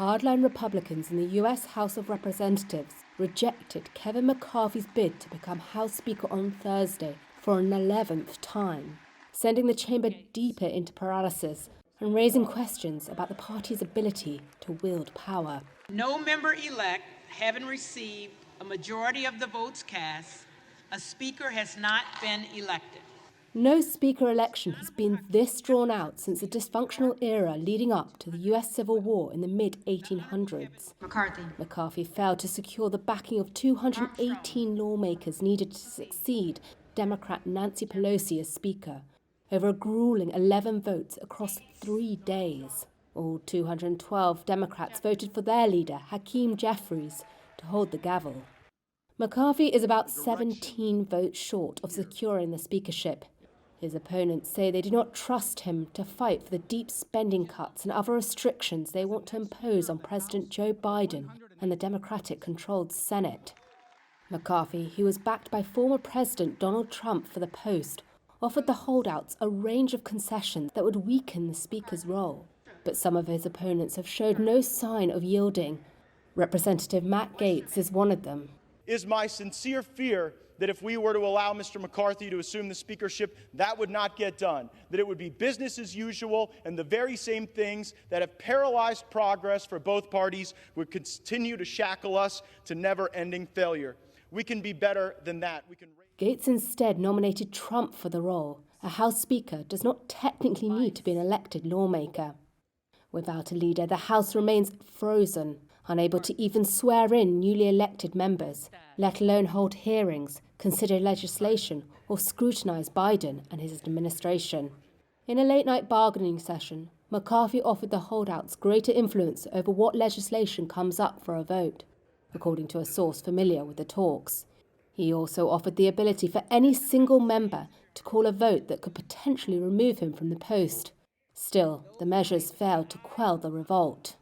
Hardline Republicans in the US House of Representatives rejected Kevin McCarthy's bid to become House Speaker on Thursday for an 11th time, sending the chamber deeper into paralysis and raising questions about the party's ability to wield power. No member-elect having received a majority of the votes cast, a speaker has not been elected. No speaker election has been this drawn out since the dysfunctional era leading up to the US Civil War in the mid-1800s. McCarthy failed to secure the backing of 218 lawmakers needed to succeed Democrat Nancy Pelosi as Speaker, over a grueling 11 votes across 3 days. All 212 Democrats voted for their leader, Hakeem Jeffries, to hold the gavel. McCarthy is about 17 votes short of securing the speakership. His opponents say they do not trust him to fight for the deep spending cuts and other restrictions they want to impose on President Joe Biden and the Democratic-controlled Senate. McCarthy, who was backed by former President Donald Trump for the post, offered the holdouts a range of concessions that would weaken the Speaker's role. But some of his opponents have showed no sign of yielding. Representative Matt Gaetz is one of them. It is my sincere fear that if we were to allow Mr. McCarthy to assume the speakership, that would not get done, that it would be business as usual, and the very same things that have paralyzed progress for both parties would continue to shackle us to never-ending failure. We can be better than that. Gaetz instead nominated Trump for the role. A House Speaker does not technically need to be an elected lawmaker. Without a leader, the House remains frozen, unable to even swear in newly elected members, let alone hold hearings, consider legislation, or scrutinize Biden and his administration. In a late-night bargaining session, McCarthy offered the holdouts greater influence over what legislation comes up for a vote, according to a source familiar with the talks. He also offered the ability for any single member to call a vote that could potentially remove him from the post. Still, the measures failed to quell the revolt.